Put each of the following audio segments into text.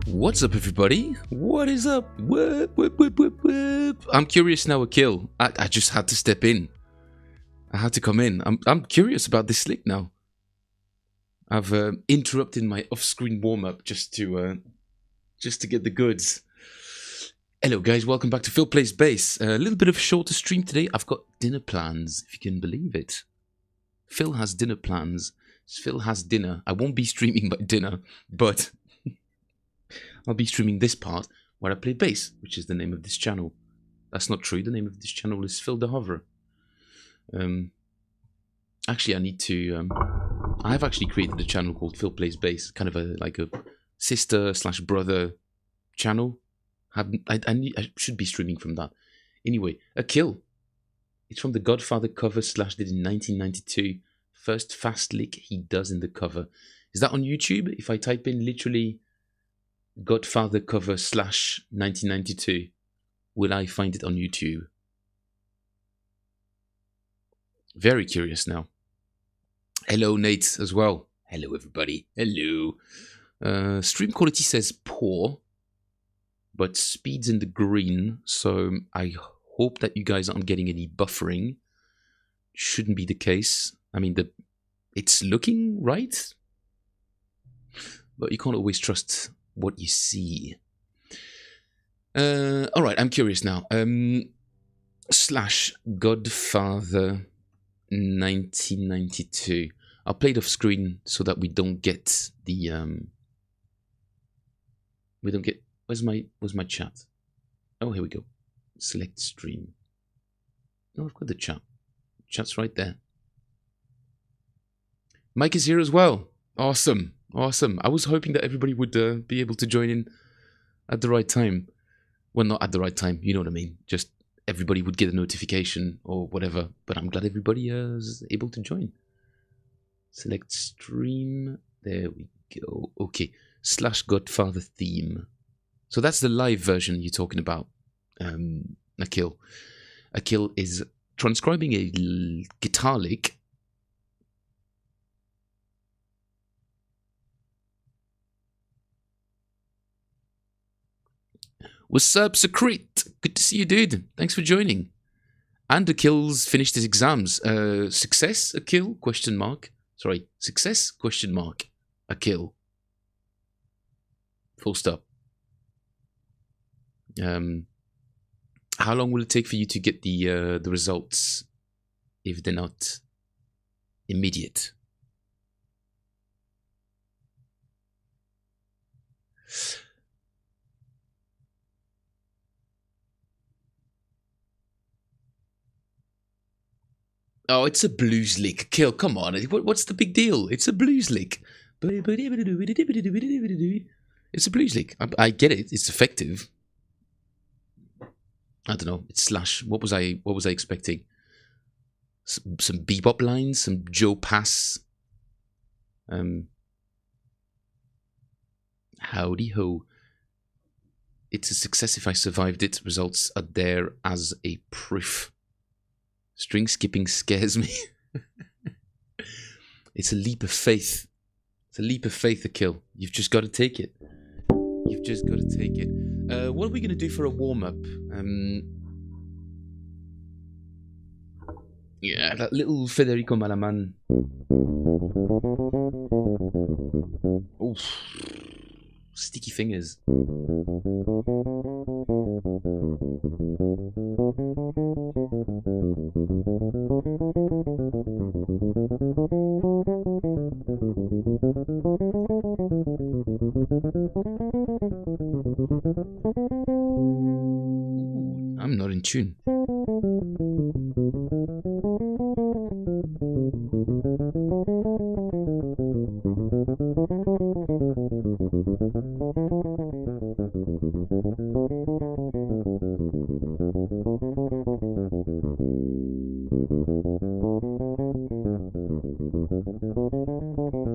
What's up, everybody? What is up? What? I'm curious now, Akil. I just had to step in. I had to come in. I'm curious about this slick now. I've interrupted my off-screen warm-up just to get the goods. Hello, guys. Welcome back to Phil Plays Bass. A little bit of a shorter stream today. I've got dinner plans, if you can believe it. Phil has dinner plans. Phil has dinner. I won't be streaming my dinner, but I'll be streaming this part where I play bass, which is the name of this channel. That's not true. The name of this channel is Phil de Hover. Actually, I need to. I've actually created a channel called Phil Plays Bass, kind of like a sister/brother channel. I should be streaming from that. Anyway, Akil. It's from the Godfather cover / did in 1992. First fast lick he does in the cover. Is that on YouTube? If I type in literally Godfather cover / 1992, will I find it on YouTube? Very curious now. Hello, Nate, as well. Hello, everybody. Hello. Stream quality says poor, but speed's in the green, so I hope that you guys aren't getting any buffering. Shouldn't be the case. I mean, it's looking right, but you can't always trust what you see. All right, I'm curious now. / Godfather 1992. I'll play it off screen so that we don't get the where's my chat? Oh, here we go. Select stream. Oh, I've got the chat. Chat's right there. Mike is here as well. Awesome. I was hoping that everybody would be able to join in at the right time. Well, not at the right time, you know what I mean. Just everybody would get a notification or whatever. But I'm glad everybody is able to join. Select stream. There we go. Okay. / Godfather theme. So that's the live version you're talking about, Akil. Akil is transcribing a guitar lick. What's up, Secret? Good to see you, dude. Thanks for joining. And Akil's finished his exams. Success, Akil? ? Sorry, success? ? Akil. Full stop. How long will it take for you to get the results if they're not immediate? Oh, it's a blues lick. Kill, come on. What's the big deal? It's a blues lick. It's a blues lick. I get it. It's effective. I don't know. It's / What was I expecting? Some bebop lines, some Joe Pass. Howdy ho. It's a success if I survived it. Results are there as a proof. String skipping scares me. It's a leap of faith. It's a leap of faith, Akil. You've just got to take it. You've just got to take it. What are we going to do for a warm-up? Yeah, that little Federico Malaman. Oof. Sticky fingers. I'm not in tune.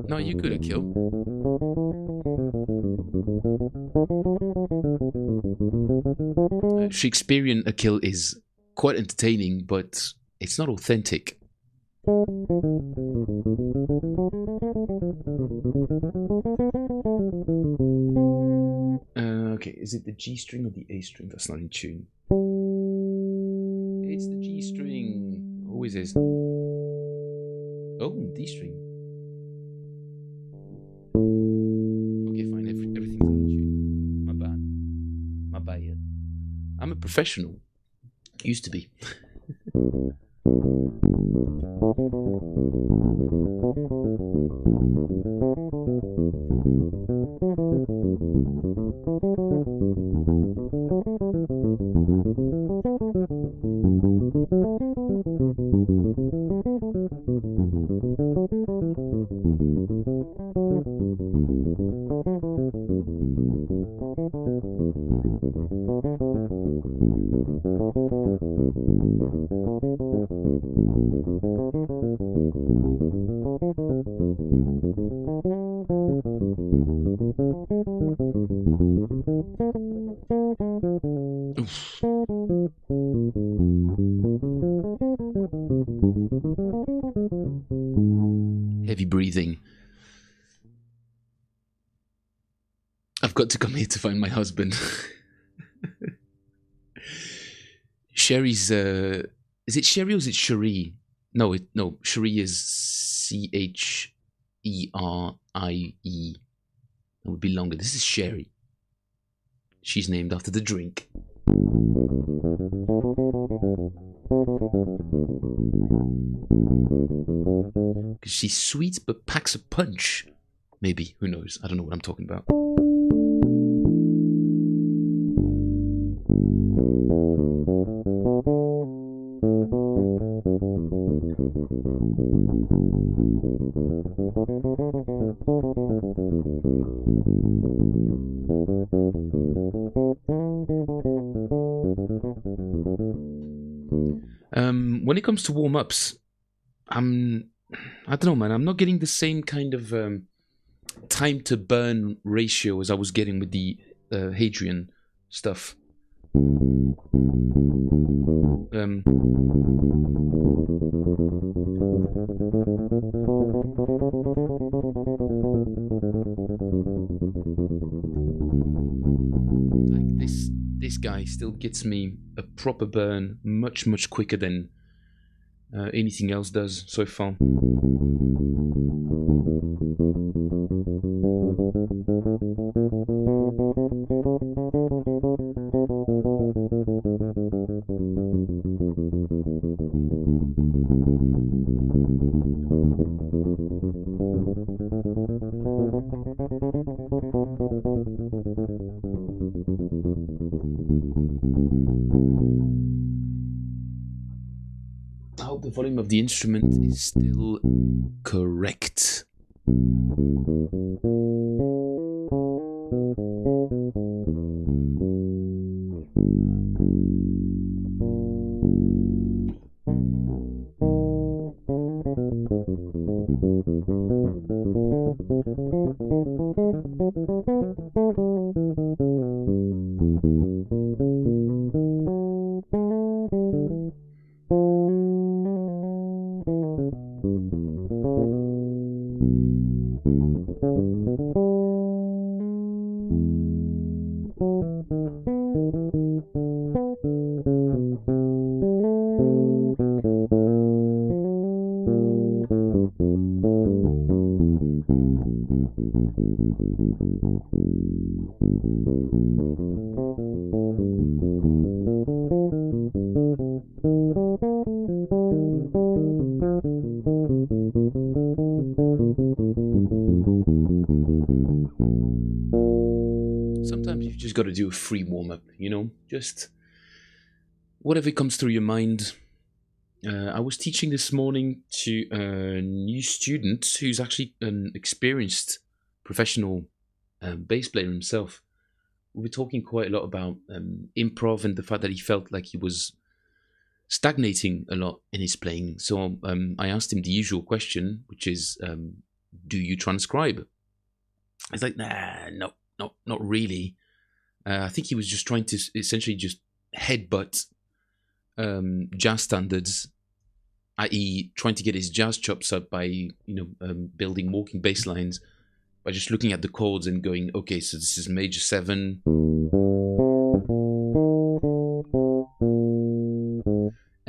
No, you could have killed. Shakespearean Akil is quite entertaining, but it's not authentic. Okay, is it the G string or the A string that's not in tune? It's the G string. Always is. Oh, D string. Okay, fine. Everything's out of tune. My bad. My bad. I'm a professional. Used to be. Heavy breathing. I've got to come here to find my husband. Sherry's, is it Sherry or is it Cherie? No, Cherie is Cherie. That would be longer. This is Sherry. She's named after the drink. Because she's sweet but packs a punch. Maybe, who knows? I don't know what I'm talking about. When it comes to warm-ups, I don't know, man. I'm not getting the same kind of time to burn ratio as I was getting with the Hadrian stuff. Like this guy still gets me a proper burn much quicker than anything else does so far. I hope the volume of the instrument is still correct. Sometimes you've just got to do a free warm-up, you know? Just whatever comes through your mind. I was teaching this morning to a new student who's actually an experienced professional bass player himself. We were talking quite a lot about improv and the fact that he felt like he was stagnating a lot in his playing. So I asked him the usual question, which is, do you transcribe? He's like, nah, no, not really. I think he was just trying to essentially just headbutt jazz standards, i.e. trying to get his jazz chops up by, building walking bass lines. by just looking at the chords and going, okay, so this is major 7,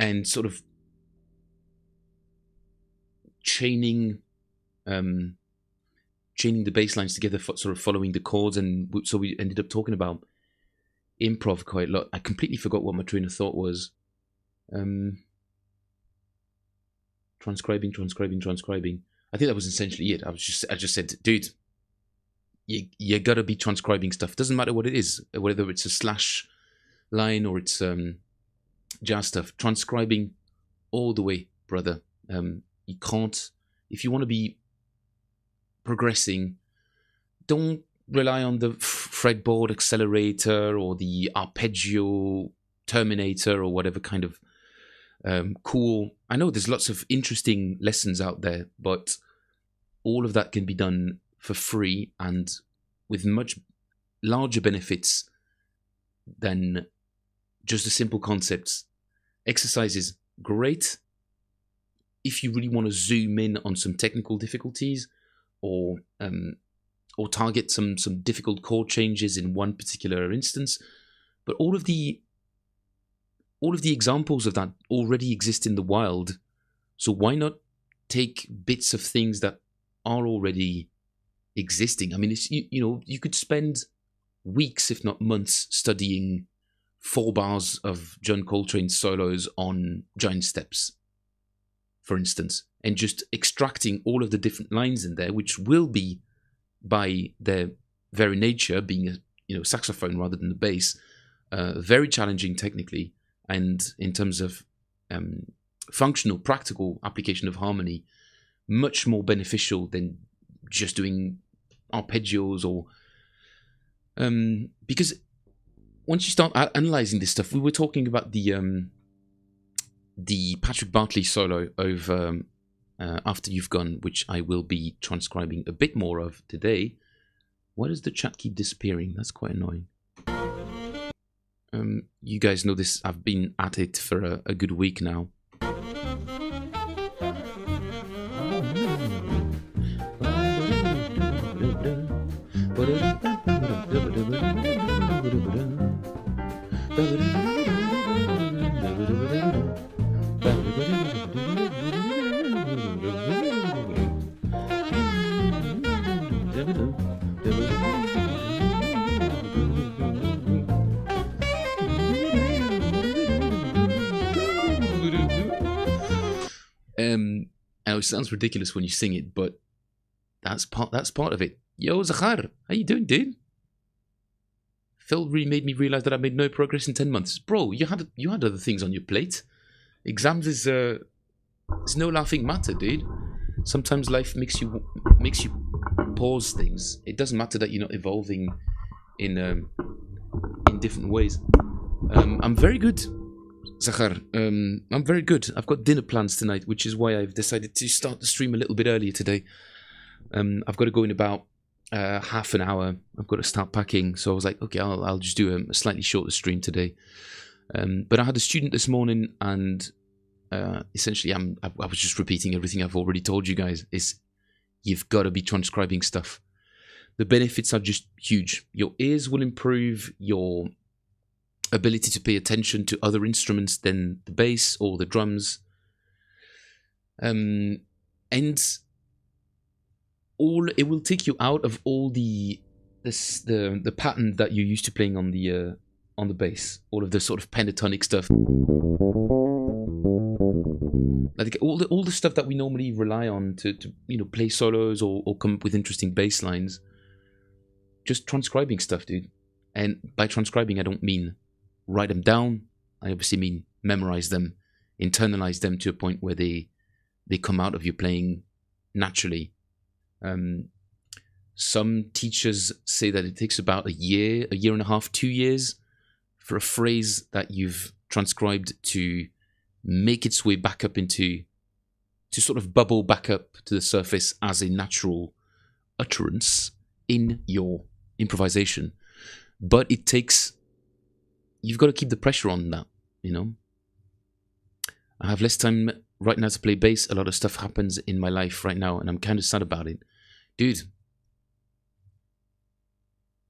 and sort of chaining the bass lines together, sort of following the chords. And so we ended up talking about improv quite a lot. I completely forgot what my train of thought was. Transcribing. I think that was essentially it. I just said, dude, you gotta be transcribing stuff. Doesn't matter what it is, whether it's a slash line or it's jazz stuff. Transcribing all the way, brother. You can't, if you want to be progressing, don't rely on the fretboard accelerator or the arpeggio terminator or whatever kind of cool. I know there's lots of interesting lessons out there, but all of that can be done for free and with much larger benefits than just the simple concepts. Exercises, great. If you really want to zoom in on some technical difficulties or target some difficult chord changes in one particular instance, but all of the examples of that already exist in the wild. So why not take bits of things that are already existing? I mean, it's, you could spend weeks, if not months, studying 4 bars of John Coltrane solos on Giant Steps, for instance, and just extracting all of the different lines in there, which will be, by their very nature, being a saxophone rather than the bass, very challenging technically, and in terms of functional, practical application of harmony, much more beneficial than just doing arpeggios or because once you start analyzing this stuff, we were talking about the Patrick Bartley solo over After You've Gone, which I will be transcribing a bit more of today. Why does the chat keep disappearing? That's quite annoying. You guys know this. I've been at it for a good week now. It sounds ridiculous when you sing it, but that's part of it. Yo, Zachar, how you doing, dude? Phil really made me realize that I made no progress in 10 months. Bro, you had other things on your plate. Exams is it's no laughing matter, dude. Sometimes life makes you pause things. It doesn't matter that you're not evolving in different ways. I'm very good, Zachar. I'm very good. I've got dinner plans tonight, which is why I've decided to start the stream a little bit earlier today. I've got to go in about half an hour. I've got to start packing, so I was like, okay, I'll just do a slightly shorter stream today. But I had a student this morning, and essentially, I was just repeating everything I've already told you guys. Is you've got to be transcribing stuff. The benefits are just huge. Your ears will improve. Your ability to pay attention to other instruments than the bass or the drums, and it will take you out of all the pattern that you're used to playing on the bass, all of the sort of pentatonic stuff, like all the stuff that we normally rely on to play solos or come up with interesting bass lines. Just transcribing stuff, dude. And by transcribing, I don't mean write them down. I obviously mean memorize them, internalize them to a point where they come out of your playing naturally. Some teachers say that it takes about a year and a half, 2 years for a phrase that you've transcribed to make its way back up to sort of bubble back up to the surface as a natural utterance in your improvisation. But you've got to keep the pressure on that, I have less time right now to play bass. A lot of stuff happens in my life right now, and I'm kind of sad about it. Dude,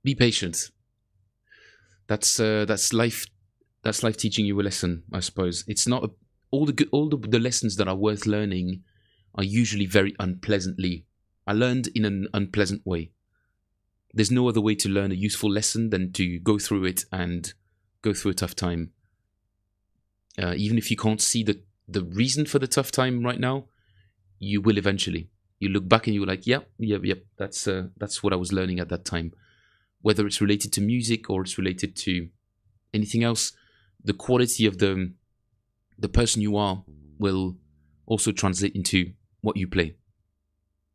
Be patient. That's life. That's life teaching you a lesson, I suppose. It's not all the lessons that are worth learning are usually very unpleasantly. I learned in an unpleasant way. There's no other way to learn a useful lesson than to go through it and go through a tough time. Even if you can't see the reason for the tough time right now, you will eventually. You look back and you're like, yep. That's what I was learning at that time. Whether it's related to music or it's related to anything else, the quality of the person you are will also translate into what you play.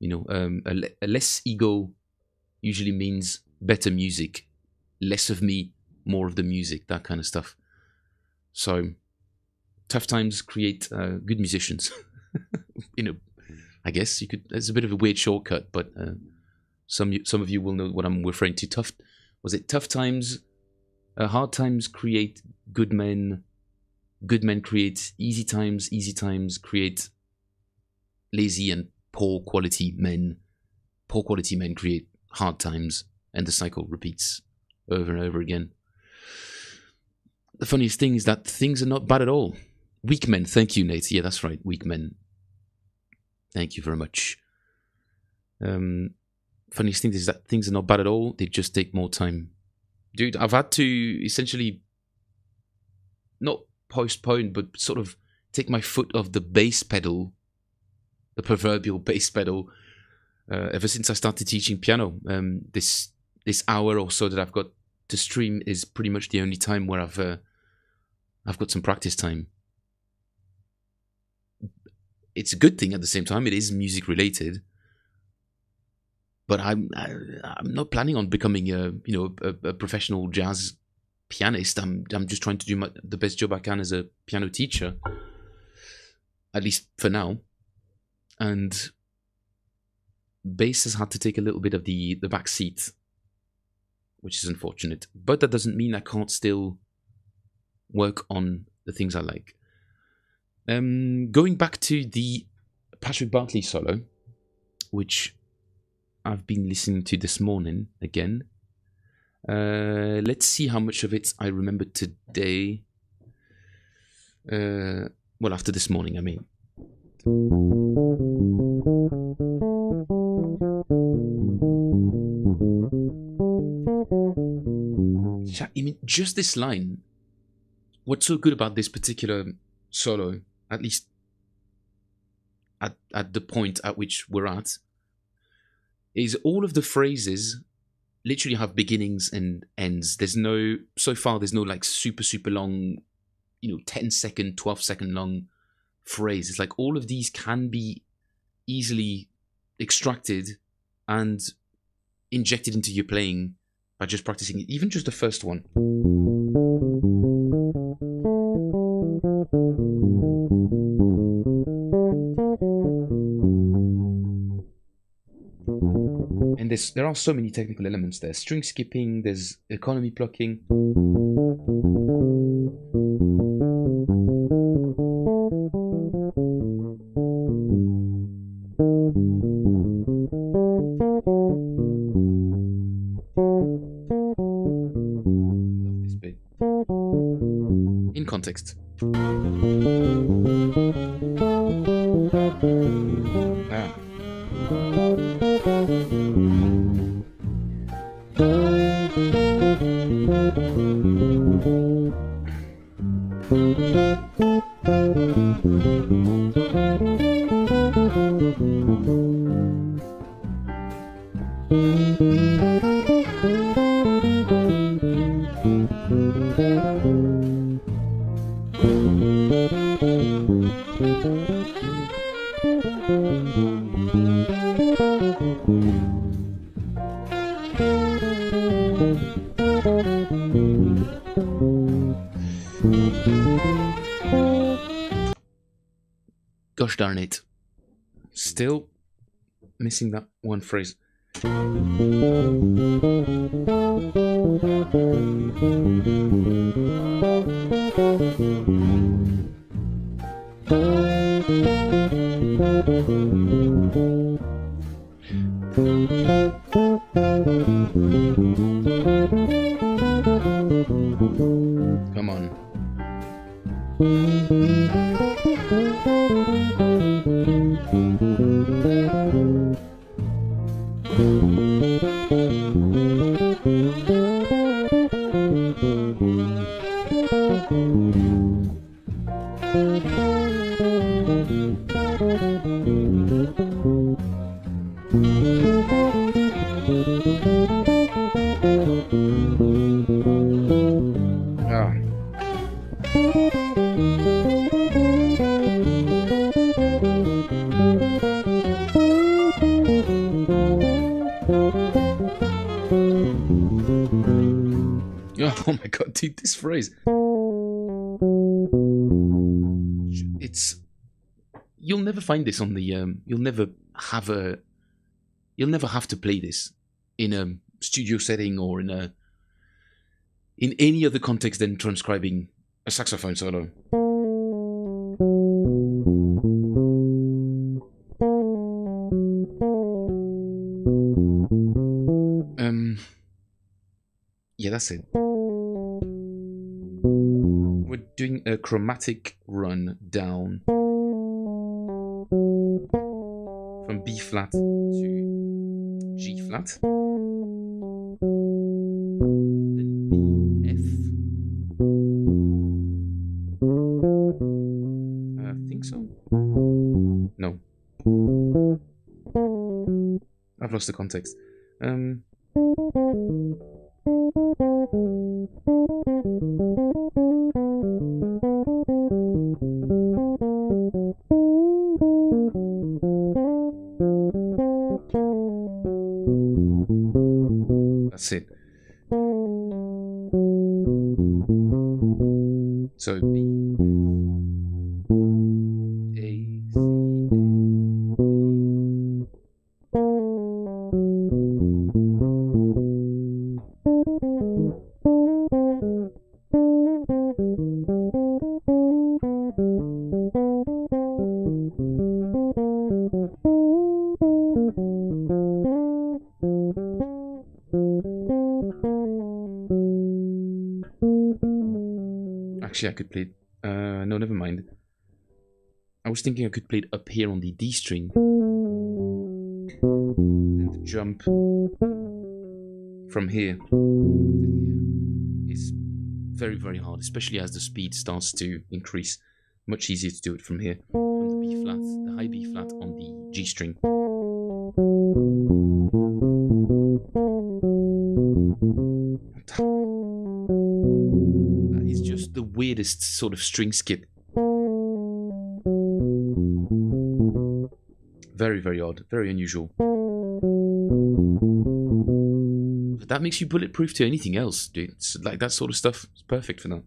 A less ego usually means better music. Less of me, more of the music, that kind of stuff. So, tough times create good musicians. I guess you could. It's a bit of a weird shortcut, but some of you will know what I'm referring to. Tough times? Hard times create good men. Good men create easy times. Easy times create lazy and poor quality men. Poor quality men create hard times, and the cycle repeats over and over again. The funniest thing is that things are not bad at all. Weak men, thank you, Nate. Yeah, that's right, weak men. Thank you very much. Funniest thing is that things are not bad at all. They just take more time. Dude, I've had to essentially not postpone, but sort of take my foot off the bass pedal, the proverbial bass pedal, ever since I started teaching piano. This hour or so that I've got to stream is pretty much the only time where I've got some practice time. It's a good thing at the same time. It is music related, but I'm not planning on becoming a professional jazz pianist. I'm just trying to do the best job I can as a piano teacher, at least for now. And bass has had to take a little bit of the back seat, which is unfortunate. But that doesn't mean I can't still work on the things I like. Going back to the Patrick Bartley solo, which I've been listening to this morning again. Let's see how much of it I remember today. Well, after this morning, I mean. I mean, just this line. What's so good about this particular solo, at least at the point at which we're at, is all of the phrases literally have beginnings and ends. So far there's no like super long, 10-second, 12-second long phrase. It's like all of these can be easily extracted and injected into your playing by just practicing it. Even just the first one. And there are so many technical elements there. String skipping, there's economy plucking. Love this bit. In context. Gosh darn it. Still missing that one phrase. Oh my god, dude, this phrase. It's... You'll never find this on the... You'll never have to play this in a studio setting or in any other context than transcribing a saxophone solo. Yeah, that's it. We're doing a chromatic run down from B flat to G flat, then B, F. I think so. No. I've lost the context. That's it. So B, A, C, Actually, I could play it. No, never mind. I was thinking I could play it up here on the D string. And the jump from here to here is very, very hard, especially as the speed starts to increase. Much easier to do it from here. From the B flat, the high B flat on the G string. That is just the weirdest sort of string skip. Very, very odd. Very unusual. But that makes you bulletproof to anything else, dude. It's like that sort of stuff. It's perfect for that.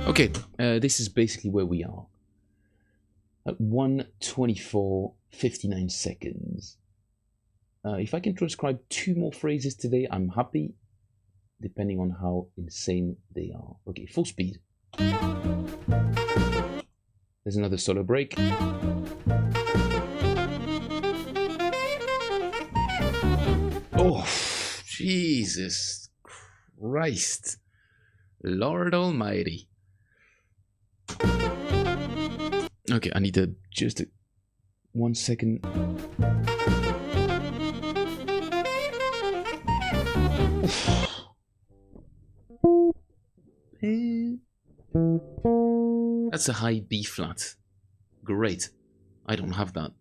Okay, this is basically where we are. At 1:24:59 seconds. If I can transcribe 2 more phrases today, I'm happy, depending on how insane they are. Okay, full speed. There's another solo break. Oh, Jesus Christ. Lord Almighty. Okay, I need to just 1 second. That's a high B flat. Great. I don't have that.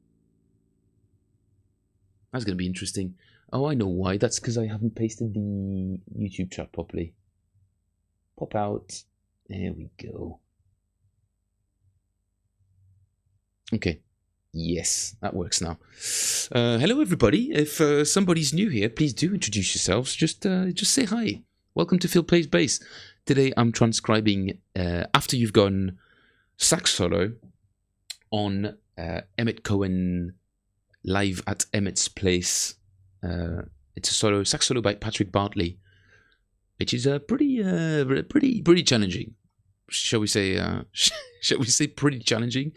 That's going to be interesting. Oh, I know why. That's because I haven't pasted the YouTube chat properly. Pop out. There we go. Okay. Yes, that works now. Hello, everybody. If somebody's new here, please do introduce yourselves. Just say hi. Welcome to Phil Plays Bass. Today I'm transcribing after you've gone sax solo on Emmett Cohen live at Emmett's place. It's a solo sax solo by Patrick Bartley, which is pretty challenging. Shall we say? Shall we say pretty challenging?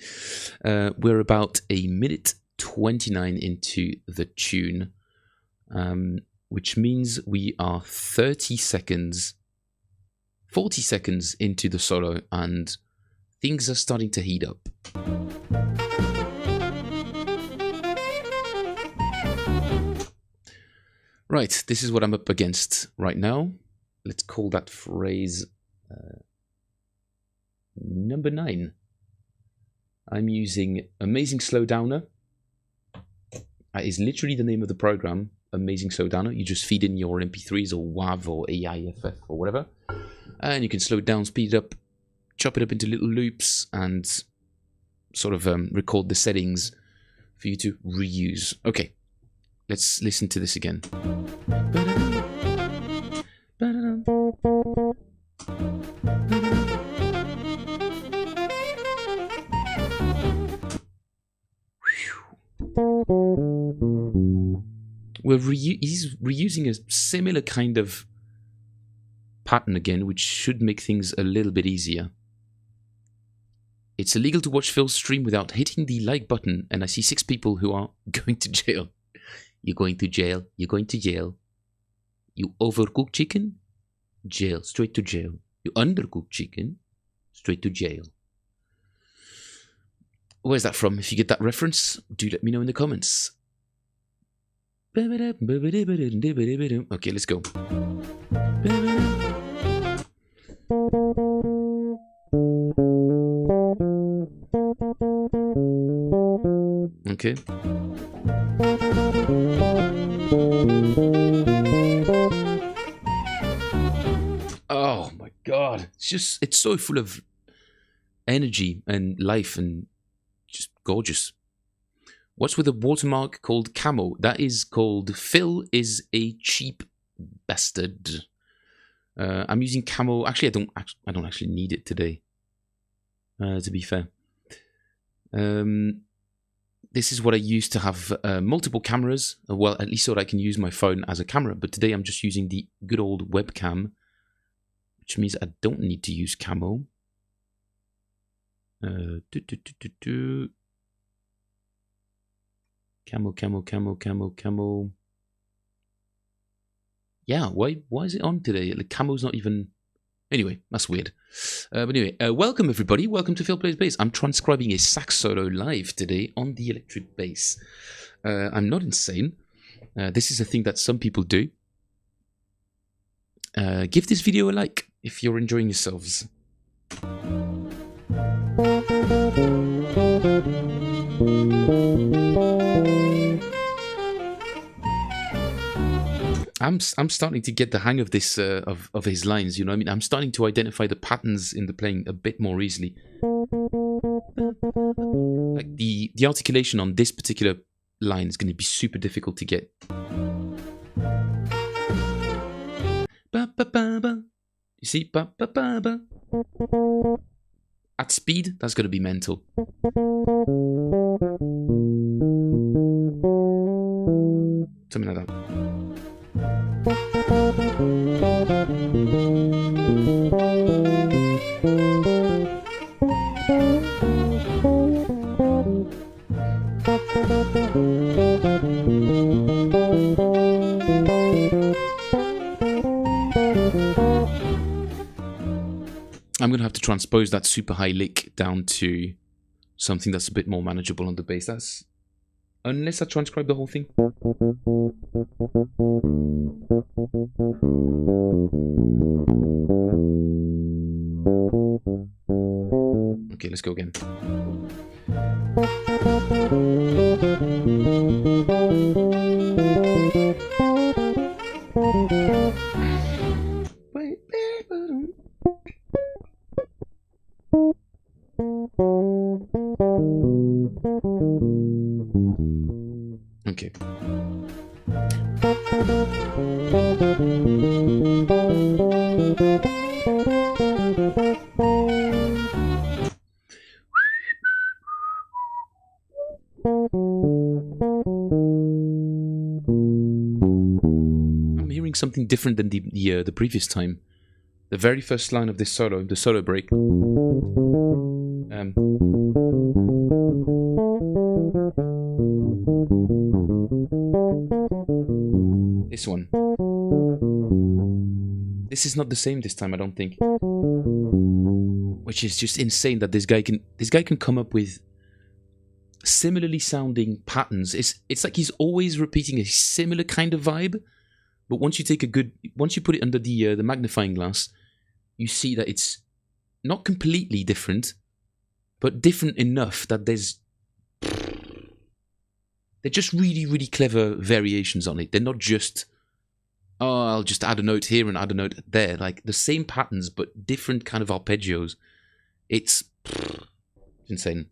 We're about a minute 29 into the tune, which means we are 40 seconds into the solo, and things are starting to heat up. Right, this is what I'm up against right now. Let's call that phrase number 9. I'm using Amazing Slowdowner. That is literally the name of the program, Amazing Slowdowner. You just feed in your MP3s or WAV or AIFF or whatever, and you can slow it down, speed it up, chop it up into little loops, and sort of record the settings for you to reuse. Okay, let's listen to this again. He's reusing a similar kind of pattern again, which should make things a little bit easier. It's illegal to watch Phil's stream without hitting the like button, and I see 6 people who are going to jail. You're going to jail. You're going to jail. You overcooked chicken? Jail. Straight to jail. You undercooked chicken? Straight to jail. Where's that from? If you get that reference, do let me know in the comments. Okay, let's go. Okay. Oh my god. It's so full of energy and life and just gorgeous. What's with a watermark called Camo? That is called Phil is a cheap bastard. I'm using Camo. Actually, I don't actually need it today. To be fair, this is what I used to have multiple cameras. Well, at least so that I can use my phone as a camera. But today I'm just using the good old webcam, which means I don't need to use Camo. Camo. Yeah, why is it on today? Like, Camo's not even... Anyway, that's weird. But anyway, welcome everybody. Welcome to Phil Plays Bass. I'm transcribing a sax solo live today on the electric bass. I'm not insane. This is a thing that some people do. Give this video a like if you're enjoying yourselves. I'm starting to get the hang of this of his lines, you know what I mean? I'm starting to identify the patterns in the playing a bit more easily. Like the articulation on this particular line is going to be super difficult to get. You see? At speed, that's going to be mental. Something like that. I'm going to have to transpose that super high lick down to something that's a bit more manageable on the bass. That's unless I transcribe the whole thing. Okay, let's go again. Okay. I'm hearing something different than the previous time. The very first line of this solo, the solo break. This one. This is not the same this time, I don't think. Which is just insane that this guy can come up with similarly sounding patterns. It's like he's always repeating a similar kind of vibe, but once you put it under the magnifying glass, you see that it's not completely different, but different enough that they're just really, really clever variations on it. They're not just, oh, I'll just add a note here and add a note there. Like the same patterns, but different kind of arpeggios. It's insane.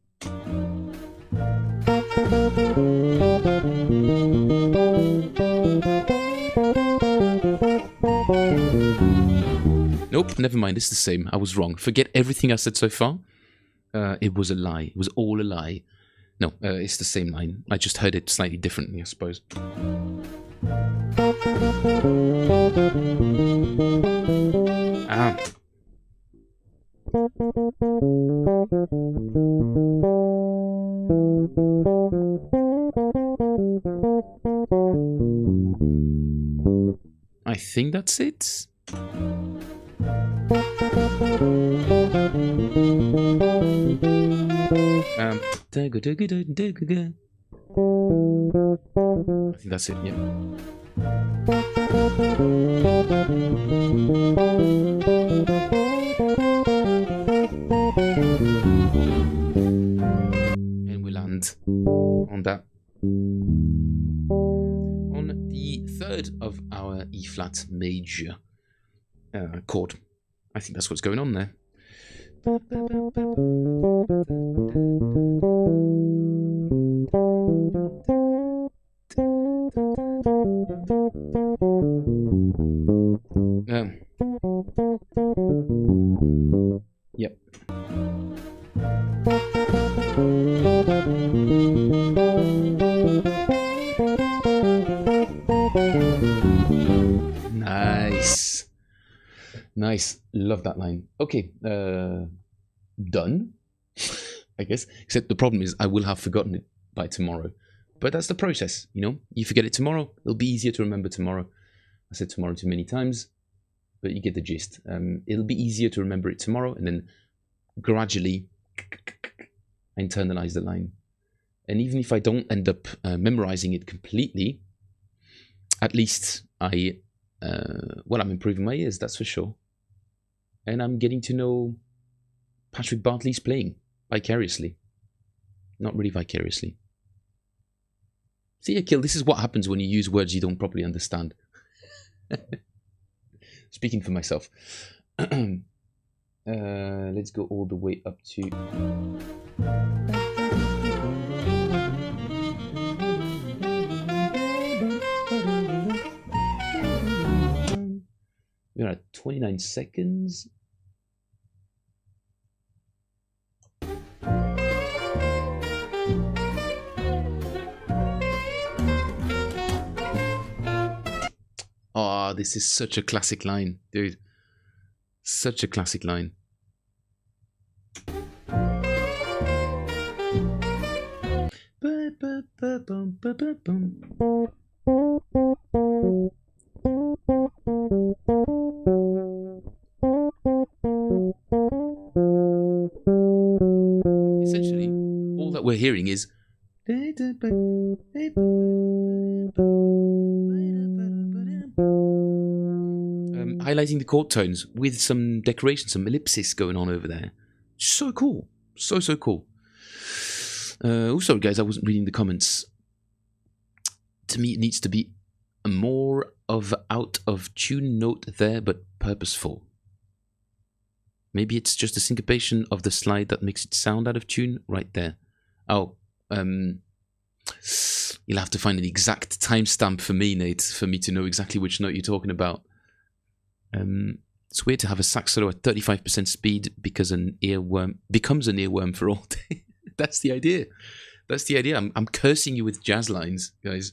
Nope, never mind. It's the same. I was wrong. Forget everything I said so far. It was a lie. It was all a lie. No, it's the same line. I just heard it slightly differently, I suppose. Ah. I think that's it. I think that's it, yeah. And we land on that. On the third of our E flat major chord. I think that's what's going on there. Yep. Nice. Nice. Love that line. Okay. Done. I guess. Except the problem is I will have forgotten it by tomorrow. But that's the process, you know? You forget it tomorrow, it'll be easier to remember tomorrow. I said tomorrow too many times, but you get the gist. It'll be easier to remember it tomorrow, and then gradually internalize the line. And even if I don't end up memorizing it completely, at least I'm improving my ears, that's for sure. And I'm getting to know Patrick Bartley's playing vicariously. Not really vicariously. See, Akil, this is what happens when you use words you don't properly understand. Speaking for myself. Let's go all the way up to... We're at 29 seconds. Oh, this is such a classic line, dude. Such a classic line. Essentially, we're hearing is highlighting the chord tones with some decoration, some ellipsis going on over there. So cool. So cool. Also, guys, I wasn't reading the comments. To me, it needs to be a more of out of tune note there, but purposeful. Maybe it's just a syncopation of the slide that makes it sound out of tune right there. Oh, you'll have to find an exact timestamp for me, Nate, for me to know exactly which note you're talking about. It's weird to have a sax solo at 35% speed because an earworm becomes an earworm for all day. That's the idea. That's the idea. I'm cursing you with jazz lines, guys.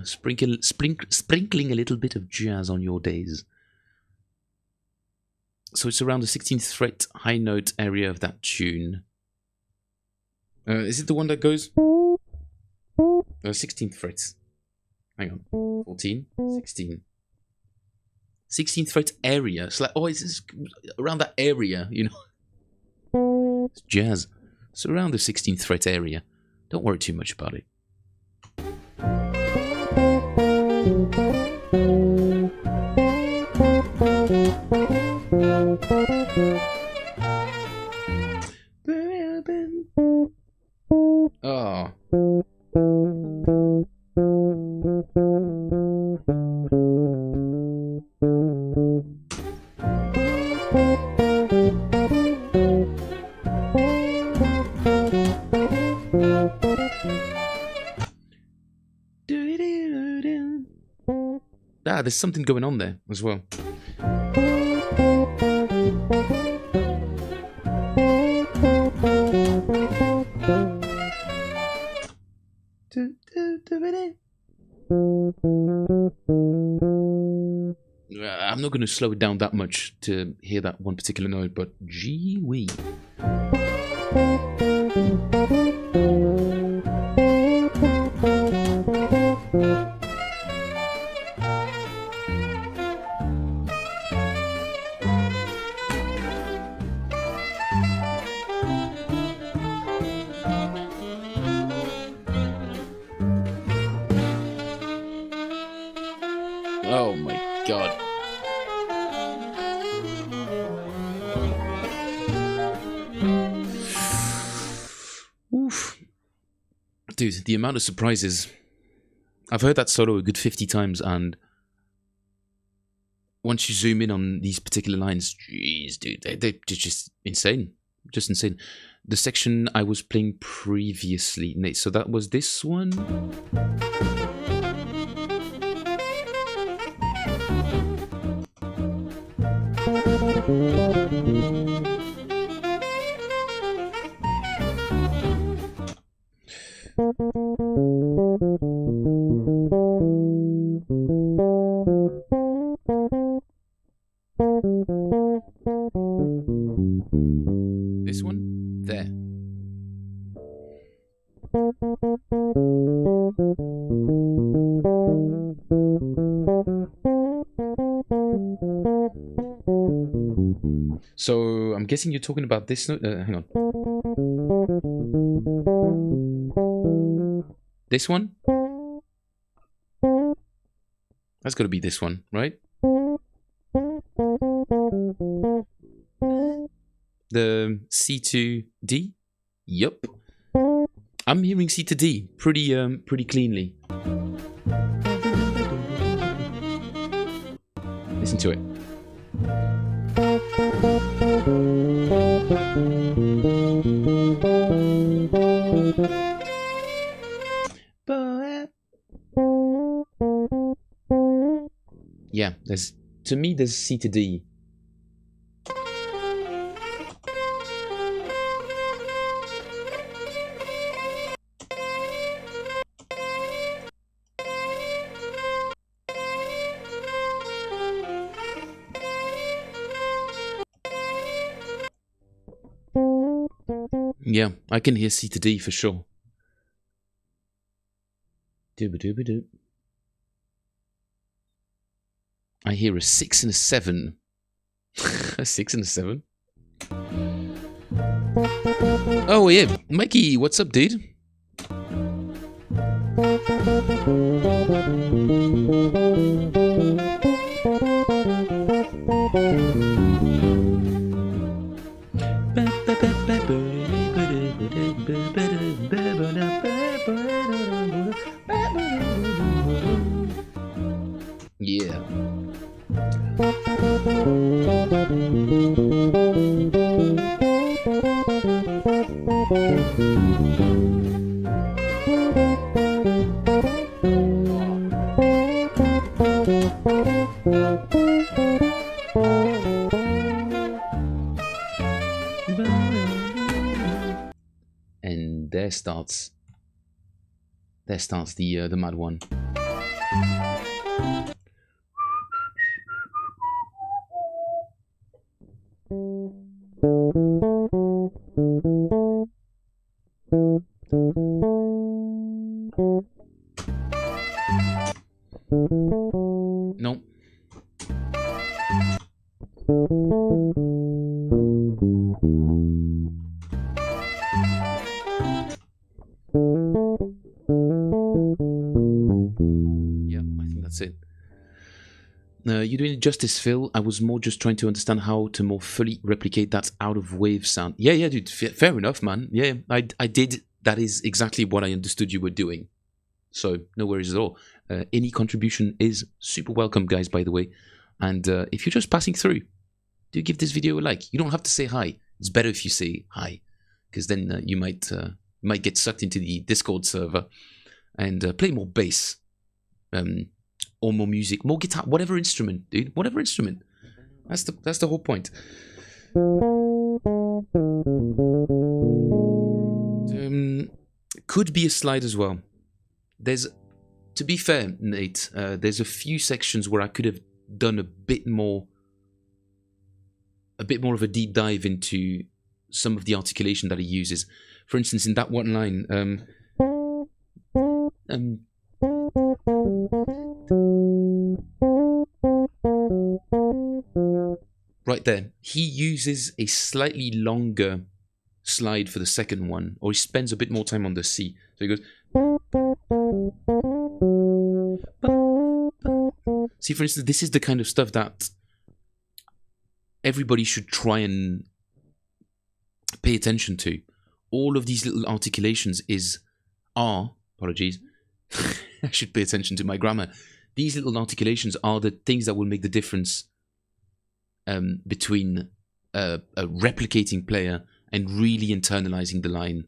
Sprinkling a little bit of jazz on your days. So it's around the 16th fret high note area of that tune. Is it the one that goes? 16th fret. Hang on. 14, 16. 16th fret area. It's like, oh, it's around that area, you know. It's jazz. So around the 16th fret area. Don't worry too much about it. Oh. There's something going on there as well. I'm not going to slow it down that much to hear that one particular note, but gee wee. Oh my god. Oof. Dude, the amount of surprises. I've heard that solo a good 50 times, and once you zoom in on these particular lines, jeez, dude, they're just insane. Just insane. The section I was playing previously, Nate, so that was this one? This one? There. So I'm guessing you're talking about this note. Hang on. This one? That's got to be this one, right? The C to D? Yup. I'm hearing C to D pretty cleanly. Listen to it. Yeah, to me there's C to D. Yeah, I can hear C to D for sure. Dooba-dooba-doo. I hear a 6 and a 7. A 6 and a 7? Oh yeah, Mikey, what's up, dude? Yeah. And there starts the mad one. No. Yeah, I think that's it. You're doing it justice, Phil. I was more just trying to understand how to more fully replicate that out of wave sound. Yeah, dude. Fair enough, man. Yeah, I did. That is exactly what I understood you were doing. So no worries at all. Any contribution is super welcome, guys, by the way. And if you're just passing through, do give this video a like. You don't have to say hi. It's better if you say hi, because then you might get sucked into the Discord server and play more bass, or more music, more guitar, whatever instrument, dude. Whatever instrument. That's the whole point. Could be a slide as well. To be fair, Nate, there's a few sections where I could have done a bit more of a deep dive into some of the articulation that he uses. For instance, in that one line, right there, he uses a slightly longer slide for the second one, or he spends a bit more time on the C. So he goes. See, for instance, this is the kind of stuff that everybody should try and pay attention to. All of these little articulations apologies, I should pay attention to my grammar. These little articulations are the things that will make the difference between a replicating player and really internalizing the line.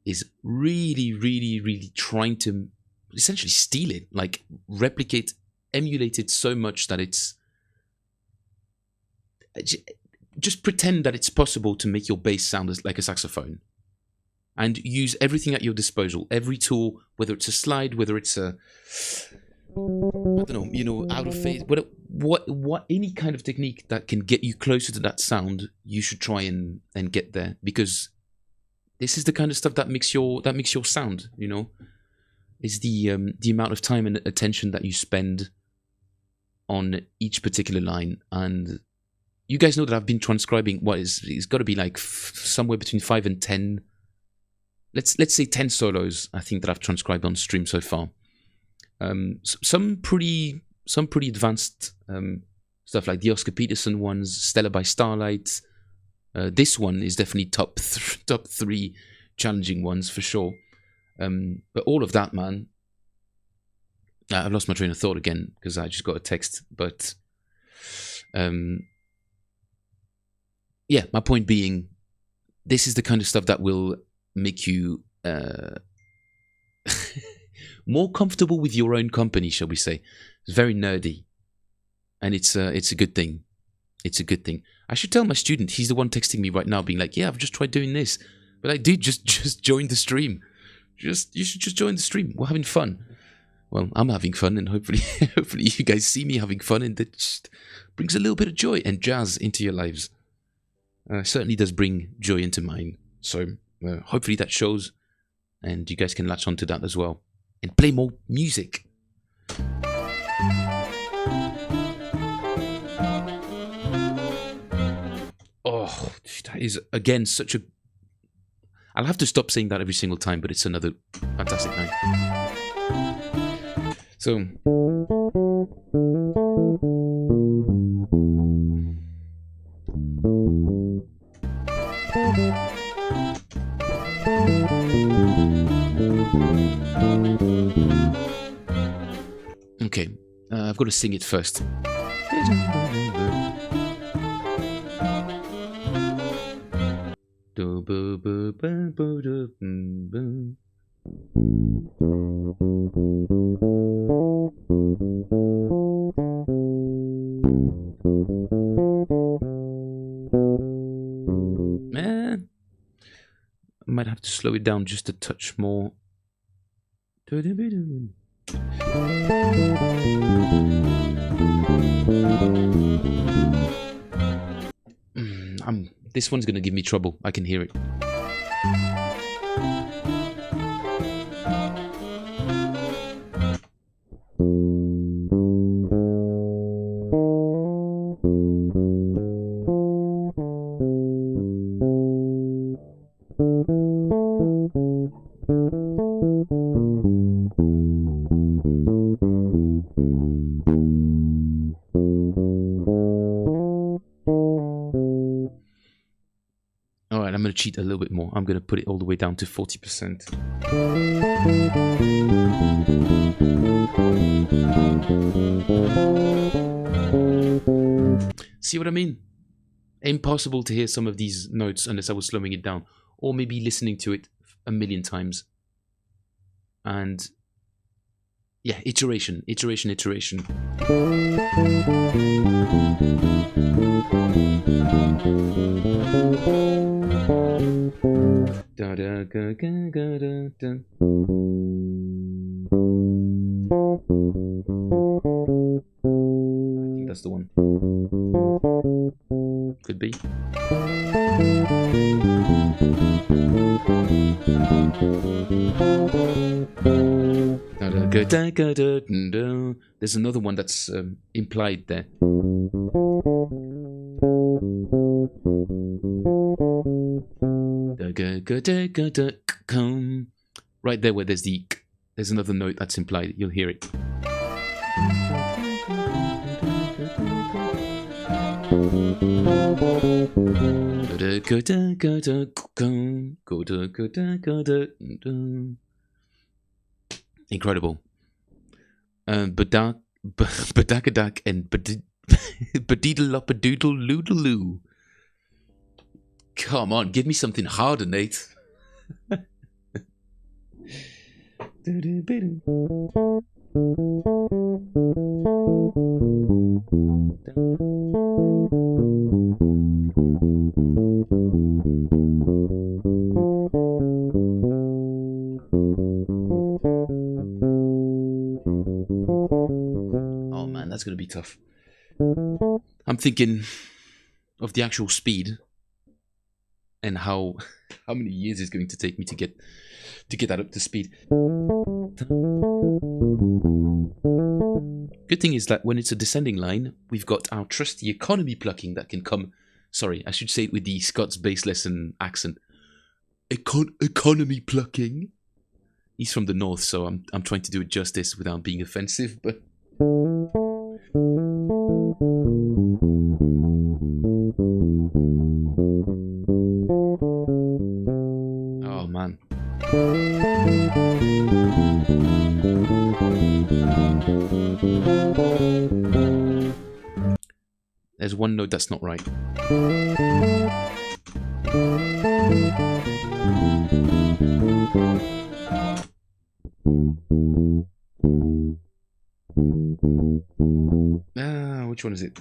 Is really, really, really trying to essentially steal it, like replicate, emulate it so much that it's just pretend that it's possible to make your bass sound like a saxophone, and use everything at your disposal, every tool, whether it's a slide, whether it's a out of phase, what any kind of technique that can get you closer to that sound, you should try and get there, because this is the kind of stuff that makes your sound, is the amount of time and attention that you spend on each particular line. And you guys know that I've been transcribing it's got to be like somewhere between 5 and 10. Let's say 10 solos. I think that I've transcribed on stream so far. Some pretty advanced stuff, like the Oscar Peterson ones, Stella by Starlight. This one is definitely top 3 challenging ones for sure. But all of that, man. I've lost my train of thought again because I just got a text. But yeah, my point being, this is the kind of stuff that will make you more comfortable with your own company, shall we say. It's very nerdy, and it's a good thing. It's a good thing. I should tell my student. He's the one texting me right now, being like, "Yeah, I've just tried doing this." But like, dude, just join the stream. You should just join the stream. We're having fun. Well, I'm having fun, and hopefully you guys see me having fun, and that just brings a little bit of joy and jazz into your lives. Certainly does bring joy into mine. So hopefully that shows, and you guys can latch onto that as well and play more music. Oh, dude, is again such a... I'll have to stop saying that every single time, but it's another fantastic night. So... Okay, I've got to sing it first. Man, I might have to slow it down just a touch more. This one's gonna give me trouble. I can hear it. Alright, I'm going to cheat a little bit more. I'm going to put it all the way down to 40%. See what I mean? Impossible to hear some of these notes unless I was slowing it down. Or maybe listening to it a million times. And... yeah, iteration. Da da ga ga ga da da. I think that's the one. Could be. There's another one that's implied there. Right there where there's the... there's another note that's implied. You'll hear it. Incredible. Badakadak and Badiddle-up-a-doodle-loodle-loo. Come on, give me something harder, Nate. Oh man, that's gonna be tough. I'm thinking of the actual speed and how many years it's going to take me to get that up to speed. Good thing is that when it's a descending line, we've got our trusty economy plucking that can come. Sorry, I should say it with the Scots bass lesson accent. Economy plucking. He's from the north, so I'm trying to do it justice without being offensive, but... oh man. There's one note that's not right. Which one is it?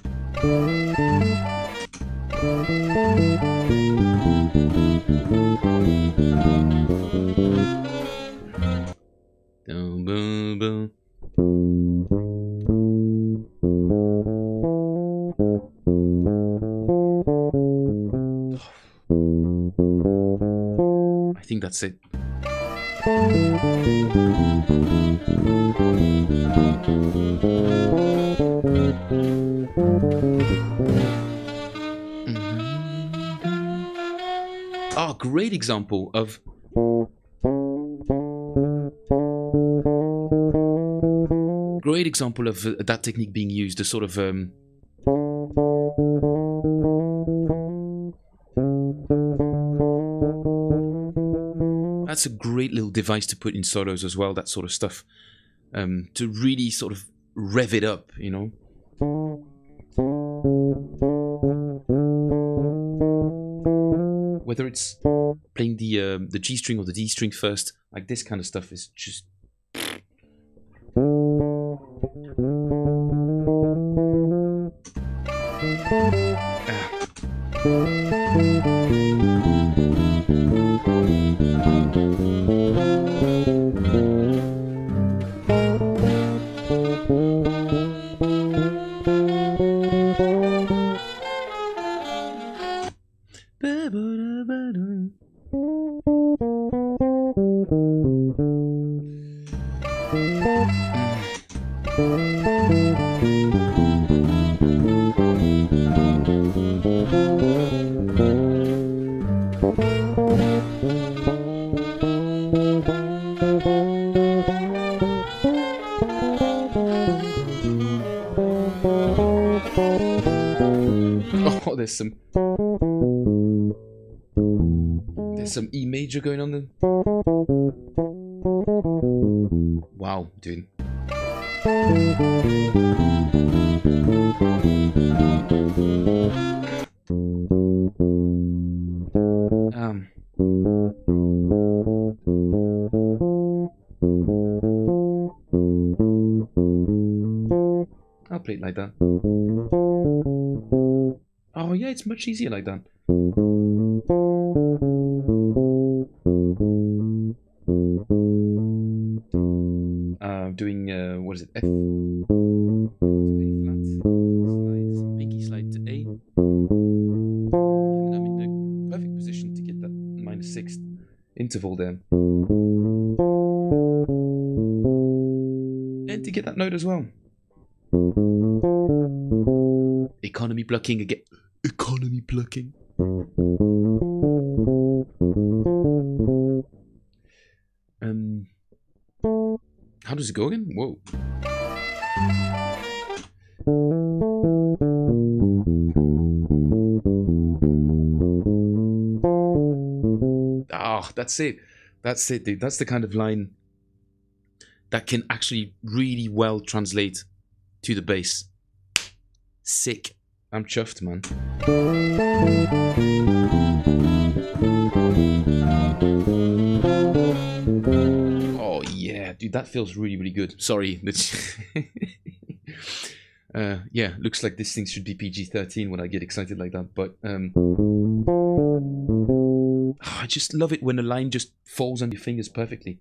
I think that's it. great example of that technique being used. The sort of that's a great little device to put in solos as well. That sort of stuff to really sort of rev it up, you know. Whether it's playing the G string or the D string first, like this kind of stuff is just. Oh, there's some E major going on then. Wow, dude. I'll play it like that. Oh yeah, it's much easier like that. Doing what is it? F to A flat, pinky slide to A, and I'm in the perfect position to get that minus sixth interval there, and to get that note as well. Economy plucking again. Economy plucking. How does it go again? Whoa. Ah, that's it. That's it, dude. That's the kind of line that can actually really well translate to the bass. Sick. I'm chuffed, man. Oh yeah, dude, that feels really, really good. Sorry. Yeah, looks like this thing should be PG-13 when I get excited like that, but I just love it when a line just falls on your fingers perfectly.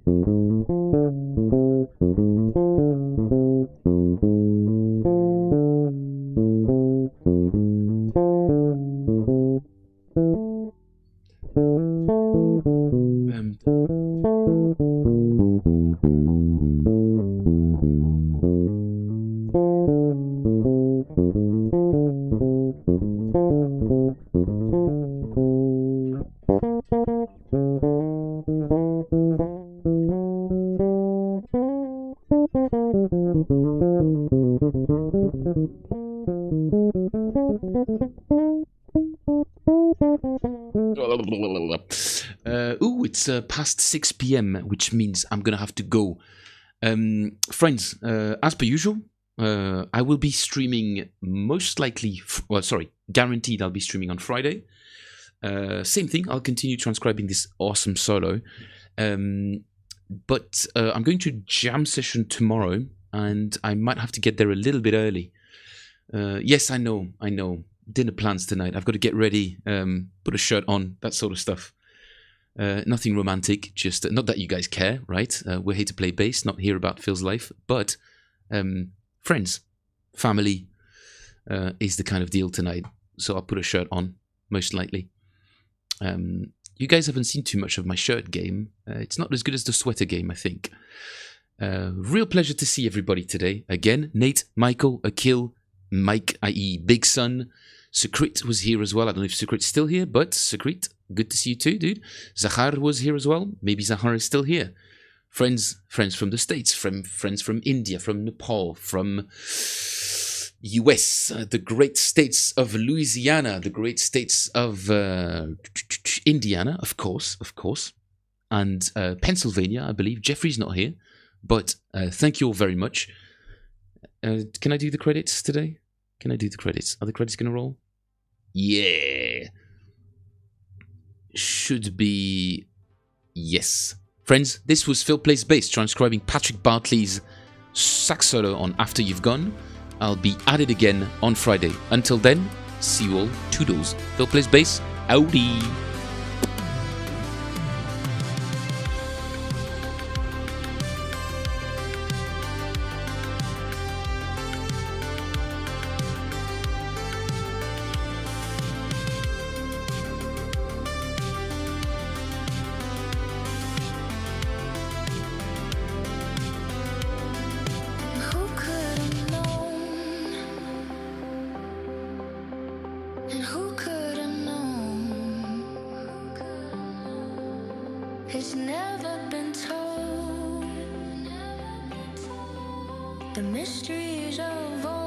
Ooh, it's past 6 p.m, which means I'm gonna have to go. Friends, as per usual, I will be streaming most likely, guaranteed I'll be streaming on Friday. Same thing, I'll continue transcribing this awesome solo. But I'm going to jam session tomorrow, and I might have to get there a little bit early. Yes, I know. Dinner plans tonight. I've got to get ready, put a shirt on, that sort of stuff. Nothing romantic, just not that you guys care, right? We're here to play bass, not hear about Phil's life. But friends, family is the kind of deal tonight. So I'll put a shirt on, most likely. You guys haven't seen too much of my shirt game. It's not as good as the sweater game, I think. Real pleasure to see everybody today. Again, Nate, Michael, Akil, Mike, i.e. Big Son, Secret was here as well. I don't know if Secret's still here, but Secret, good to see you too, dude. Zahar was here as well. Maybe Zahar is still here. Friends from the States, friends from India, from Nepal, from US, the great states of Louisiana, the great states of Indiana, of course, and Pennsylvania, I believe. Jeffrey's not here, but thank you all very much. Can I do the credits today? Can I do the credits? Are the credits going to roll? Yeah. Should be... Yes. Friends, this was Phil Plays Bass, transcribing Patrick Bartley's sax solo on After You've Gone. I'll be at it again on Friday. Until then, see you all. Toodles. Phil Plays Bass. Howdy. It's never been told. The mysteries of all